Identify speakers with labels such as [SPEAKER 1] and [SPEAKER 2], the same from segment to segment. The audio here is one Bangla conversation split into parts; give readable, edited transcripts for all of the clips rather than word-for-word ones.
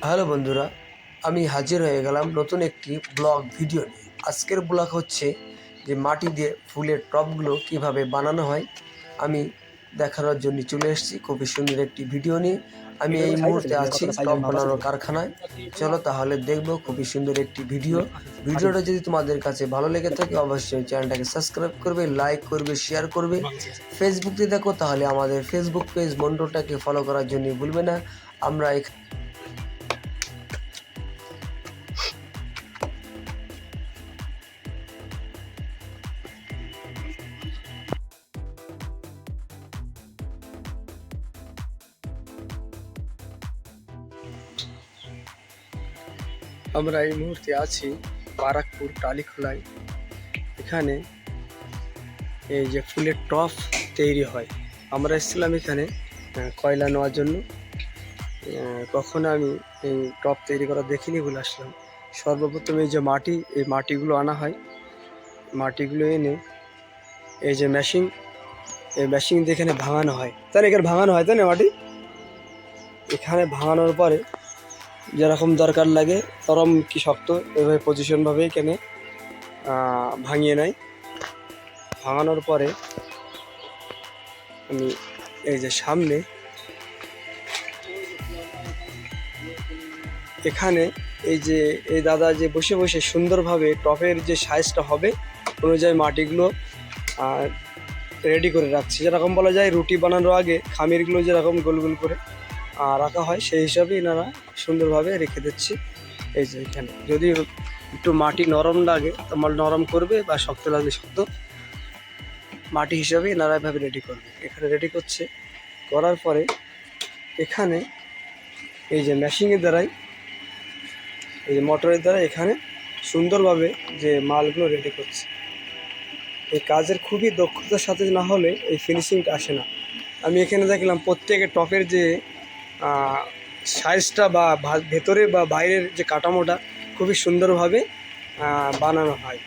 [SPEAKER 1] হ্যালো বন্ধুরা, আমি হাজির হয়ে গেলাম নতুন একটি ব্লগ ভিডিও নিয়ে। আজকের ব্লগ হচ্ছে যে মাটি দিয়ে ফুলের টবগুলো কিভাবে বানানো হয় আমি দেখানোর জন্য চলে এসেছি খুবই সুন্দর একটি ভিডিও নিয়ে। আমি এই মুহূর্তে আছি টব বানানোর কারখানায়। চলো তাহলে দেখবো খুবই সুন্দর একটি ভিডিওটা যদি তোমাদের কাছে ভালো লেগে থাকে অবশ্যই চ্যানেলটাকে সাবস্ক্রাইব করবে, লাইক করবে, শেয়ার করবে। ফেসবুক দিয়ে দেখো তাহলে আমাদের ফেসবুক পেজ মন্ডলটাকে ফলো করার জন্য ভুলবে না। আমরা এই মুহূর্তে আছি বারাকপুর টালিখোলায়। এখানে এই যে ফুলের টব তৈরি হয়, আমরা এসেছিলাম এখানে কয়লা নেওয়ার জন্য। কখনো আমি এই টব তৈরি করা দেখিনি বলে আসলাম। সর্বপ্রথম এই যে এই মাটিগুলো আনা হয়। মাটিগুলো এনে এই যে এই মেশিন দিয়ে এখানে ভাঙানো হয়, তাই না? এখানে ভাঙানো হয়, তাই না? মাটি এখানে ভাঙানোর পরে যেরকম দরকার লাগে নরম কি শক্ত এভাবে পজিশনভাবে এখানে ভাঙিয়ে নেয়। ভাঙানোর পরে আমি এই যে সামনে এখানে এই দাদা যে বসে বসে সুন্দরভাবে টপের যে সাইজটা হবে অনুযায়ী মাটিগুলো রেডি করে রাখছে। যেরকম বলা যায় রুটি বানানোর আগে খামিরগুলো যেরকম গোল গোল করে রাখা হয়, সেই হিসাবে এনারা সুন্দরভাবে রেখে দিচ্ছে। এই যে এখানে যদি একটু মাটি নরম লাগে তোমার নরম করবে, বা শক্ত লাগলে শক্ত মাটি হিসাবে এনারা এভাবে রেডি করবে। এখানে রেডি করছে, করার পরে এখানে এই যে মেশিনের দ্বারাই এই যে মোটরের দ্বারা এখানে সুন্দরভাবে যে মালগুলো রেডি করছে। এই কাজের খুবই দক্ষতার সাথে না হলে এই ফিনিশিংটা আসে না। আমি এখানে দেখলাম প্রত্যেকের টপের যে সাইজটা বা ভেতরে বা বাইরের যে কাঠামোটা খুবই সুন্দরভাবে বানানো হয়।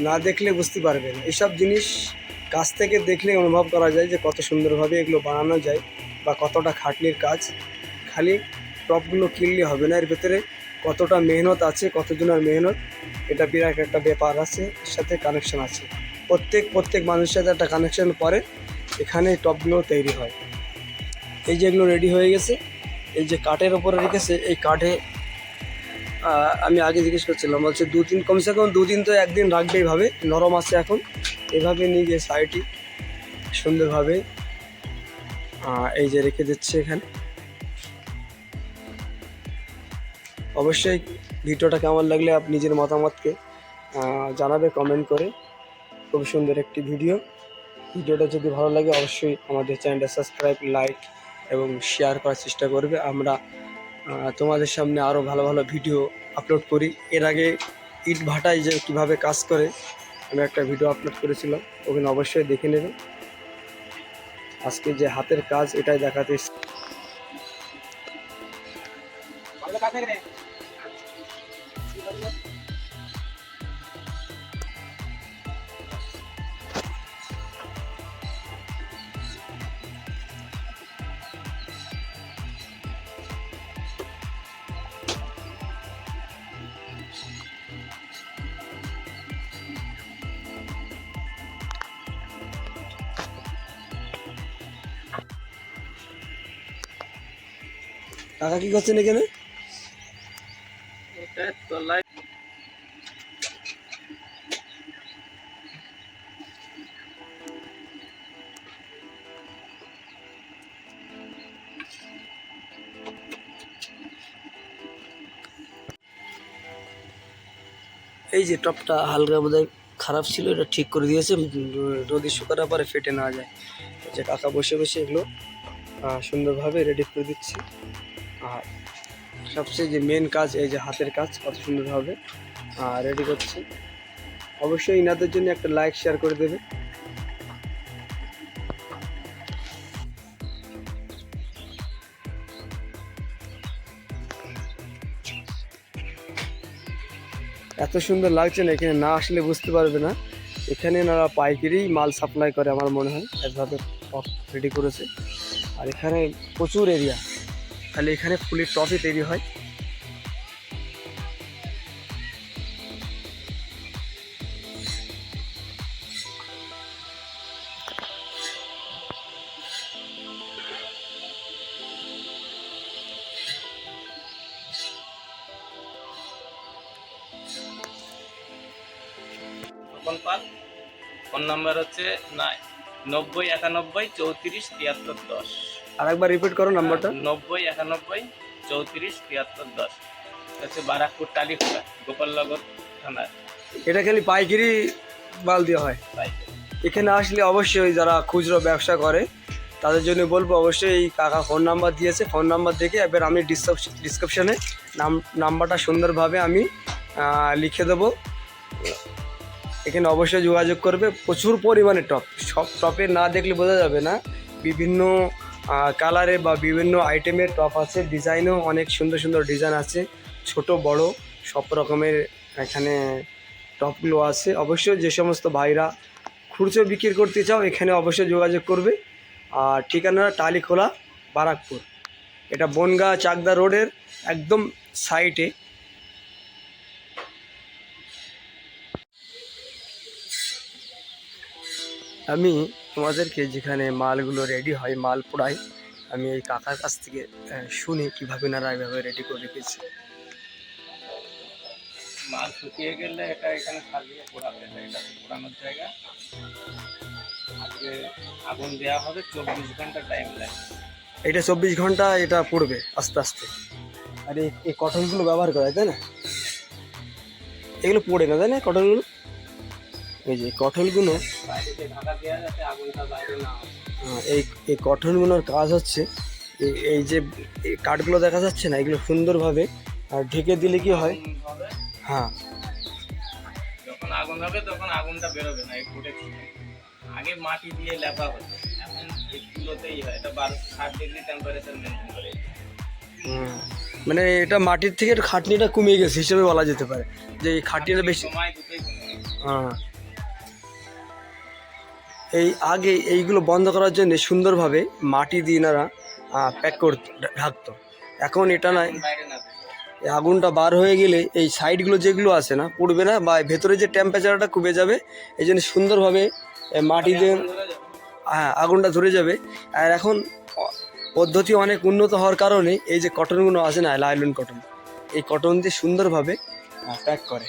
[SPEAKER 1] না দেখলে বুঝতে পারবেন। এইসব জিনিস কাছ থেকে দেখলে অনুভব করা যায় যে কত সুন্দরভাবে এগুলো বানানো যায় বা কতটা খাটনির কাজ। খালি টপগুলো কিনলে হবে না, এর ভেতরে কতটা মেহনত আছে, কতজনের মেহনত, এটা বিরাট একটা ব্যাপার আছে, এর সাথে কানেকশন আছে। প্রত্যেক মানুষের সাথে একটা কানেকশন পরে এখানে টপগুলো তৈরি হয়। এই যে এগুলো রেডি হয়ে গেছে, এই যে কাঠের ওপরে রেখেছে, এই কাঠে আমি আগে জিজ্ঞেস করছিলাম, বলছে কমসে কম 2 দিন তো একদিন রাখবে। এইভাবে নরম আছে এখন, এভাবে নিয়ে গিয়ে সাইডটি সুন্দরভাবে এই যে রেখে দিচ্ছে এখানে। অবশ্যই ভিডিওটা কেমন লাগলে আপনি নিজের মতামতকে জানাবে কমেন্ট করে। খুব সুন্দর একটি ভিডিওটা যদি ভালো লাগে অবশ্যই আমাদের চ্যানেলটা সাবস্ক্রাইব, লাইক এবং শেয়ার করার চেষ্টা করবে। আমরা তোমাদের সামনে আরও ভালো ভালো ভিডিও আপলোড করি। এর আগে ইট ভাটায় যে কীভাবে কাজ করে আমি একটা ভিডিও আপলোড করেছিলাম, ওখানে অবশ্যই দেখে নেবে। আজকে যে হাতের কাজ এটাই দেখাতে। কাকা কি করছেন এখানে? এই যে টপটা হালকা বোধহয় খারাপ ছিল, এটা ঠিক করে দিয়েছে, রোদে শুকানোর পরে ফেটে না যায়। এই যে কাকা বসে বসে এগুলো সুন্দরভাবে রেডি করে দিচ্ছি। আর সবচেয়ে যে মেন কাজ এই যে হাতের কাজ কত সুন্দরভাবে রেডি করছে। অবশ্যই ইনাদের জন্য একটা লাইক শেয়ার করে দেবে। এত সুন্দর লাগছে না, এখানে না আসলে বুঝতে পারবে না। এখানে এনারা পাইকারি মাল সাপ্লাই করে আমার মনে হয়, এভাবে রেডি করেছে। আর এখানে প্রচুর এরিয়া, তাহলে এখানে ফুলের টপই তৈরি হয়।
[SPEAKER 2] ফোন নাম্বার হচ্ছে 90 91 34 73 10।
[SPEAKER 1] আর একবার রিপিট করো নাম্বারটা।
[SPEAKER 2] 90 91 34 73 10। হচ্ছে বারাকপুর টালিখোলা, গোপালনগর থানা।
[SPEAKER 1] এটা খালি পাইকারি মাল দেওয়া হয়। এখানে আসলে অবশ্যই যারা খুচরো ব্যবসা করে তাদের জন্য বলবো, অবশ্যই এই কাকা ফোন নাম্বার দিয়েছে, ফোন নাম্বার দেখে এবার আমি ডিসক্রিপশানে নাম্বারটা সুন্দরভাবে আমি লিখে দেবো। এখানে অবশ্যই যোগাযোগ করবে। প্রচুর পরিমাণে টপ, সব টপে না দেখলে বোঝা যাবে না, বিভিন্ন কালারে বা বিভিন্ন আইটেমের টপ আছে, ডিজাইনও অনেক সুন্দর সুন্দর ডিজাইন আছে, ছোট বড় সব রকমের এখানে টপগুলো আছে। অবশ্যই যে সমস্ত ভাইরা খুচরো বিক্রি করতে চাও এখানে অবশ্যই যোগাযোগ করবে। আর ঠিকানা টালিখোলা, বারাকপুর। এটা বনগাঁ চাকদা রোডের একদম সাইডে। আমি তোমাদেরকে যেখানে মালগুলো রেডি হয়, মাল পোড়াই, আমি এই কাকার কাছ থেকে শুনি কীভাবে নারা এইভাবে রেডি করে রেখেছে।
[SPEAKER 2] মাল শুকিয়ে গেলে এটা এখানে সাজিয়ে পোড়াবে, এটা পোড়ানোর জায়গা। আজকে আগুন দেওয়া হবে, 24 ঘন্টা টাইম লাগে।
[SPEAKER 1] এটা 24 ঘন্টা এটা পড়বে আস্তে আস্তে। আর এই কটনগুলো ব্যবহার করা হয়, তাই না? এগুলো পড়ে না, তাই না কটনগুলো? এই যে কটনগুলো, এই কটনগুলোর কাজ হচ্ছে এই যে এই কাঠগুলো দেখা যাচ্ছে না, এগুলো সুন্দরভাবে আর ঢেকে দিলে কি হয়, হ্যাঁ
[SPEAKER 2] যখন আগুন হবে তখন আগুনটা বেরোবে না। এই ফুটে আগে মাটি দিয়ে লেপা হতো, এখন এইগুলোতেই হয়। এটা 1260 ডিগ্রি টেম্পারেচার মেনটেন করে।
[SPEAKER 1] মানে এটা মাটির থেকে একটু খাটনিটা কমে গেছে হিসেবে বলা যেতে পারে, যে এই খাটনিটা বেশি। হ্যাঁ, এই আগে এইগুলো বন্ধ করার জন্য সুন্দরভাবে মাটি দিয়ে নারা প্যাক করতো, ঢাকতো। এখন এটা নয়, এই আগুনটা বার হয়ে গেলে এই সাইডগুলো যেগুলো আছে না, পড়বে না, বা ভেতরে যে টেম্পারেচারটা কমে যাবে, এই জন্য সুন্দরভাবে মাটি দিয়ে হ্যাঁ আগুনটা ধরে যাবে। আর এখন পদ্ধতি অনেক উন্নত হওয়ার কারণে এই যে কটনগুলো আছে না, লাইলন কটন, এই কটন দিয়ে সুন্দরভাবে প্যাক করে।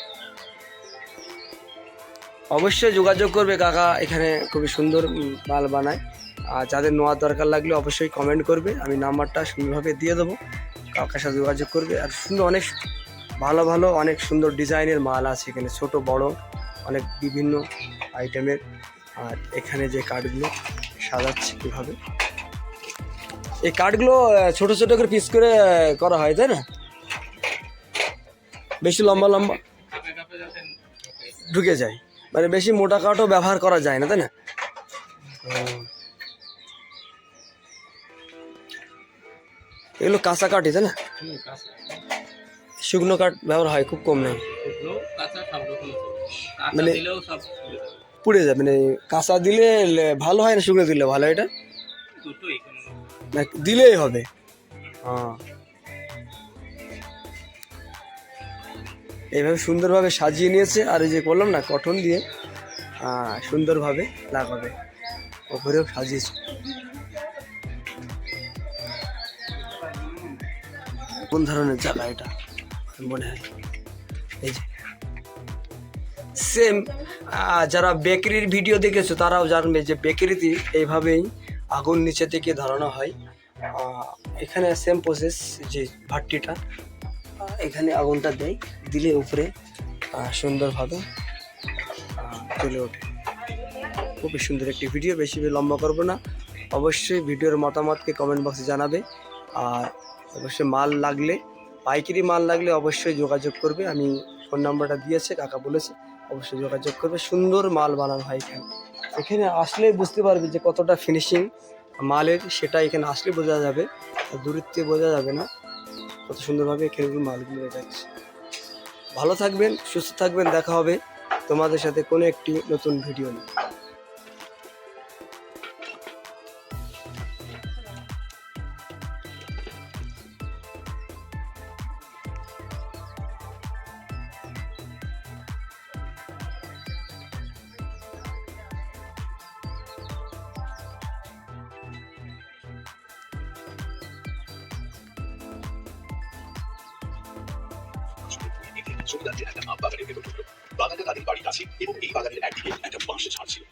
[SPEAKER 1] অবশ্যই যোগাযোগ করবে কাকা, এখানে খুবই সুন্দর মাল বানায়। আর যাদের নেওয়ার দরকার লাগলে অবশ্যই কমেন্ট করবে, আমি নাম্বারটা সুন্দরভাবে দিয়ে দেবো, কাকার সাথে যোগাযোগ করবে। আর সুন্দর অনেক ভালো ভালো অনেক সুন্দর ডিজাইনের মাল আছে এখানে, ছোট বড় অনেক বিভিন্ন আইটেমের। আর এখানে যে কাঠগুলো সাজাচ্ছে কীভাবে, এই কাঠগুলো ছোট ছোট করে পিস করে করা হয়, তাই না? বেশি লম্বা লম্বা ঢুকে যায়, মানে বেশি মোটা কাঠও ব্যবহার করা যায় না, তাই না? এগুলো কাঁচা কাঠই, তাই না? শুকনো কাঠ ব্যবহার হয় খুব কম, নেই মানে পুড়ে যায়। মানে কাঁচা দিলে ভালো হয় না শুকনো দিলে ভালো? এটা দিলেই হবে। হ্যাঁ, এইভাবে সুন্দরভাবে সাজিয়ে নিয়েছে। আর এই যে বললাম না, কটন দিয়ে সুন্দরভাবে লাগাবে, ওপরেও সাজিয়েছে। কোন ধরনের জায়গা এটা মনে হয়, এই যে সেম যারা বেকারির ভিডিও দেখেছো তারাও জানবে যে বেকারিতে এইভাবেই আগুন নিচে থেকে ধরানো হয়। এখানে সেম প্রসেস, যে ভাট্টিটা এখানে আগুনটা দেয়, দিলে উপরে সুন্দরভাবে তুলে ওঠে। খুবই সুন্দর একটি ভিডিও, বেশি লম্বা করবো না। অবশ্যই ভিডিওর মতামতকে কমেন্ট বক্সে জানাবে। আর অবশ্যই মাল লাগলে, পাইকারি মাল লাগলে অবশ্যই যোগাযোগ করবে। আমি ফোন নাম্বারটা দিয়েছে, কাকা বলেছে অবশ্যই যোগাযোগ করবে। সুন্দর মাল বানানো হয় এখানে। এখানে আসলেই বুঝতে পারবে যে কতটা ফিনিশিং মালের, সেটা এখানে আসলে বোঝা যাবে, দূরত্বে বোঝা যাবে না কত সুন্দরভাবে এখানে মালগুলো রেখেছে। ভালো থাকবেন, সুস্থ থাকবেন, দেখা হবে তোমাদের সাথে কোনো একটি নতুন ভিডিও নিয়ে।
[SPEAKER 3] জমিদারদের একটা আম বাগানের ভেতর ঢুকলো। বাগানটা তাদের বাড়ির কাছে এবং এই বাগানের একদিকে একটা বাঁশের ঝাড় ছিল।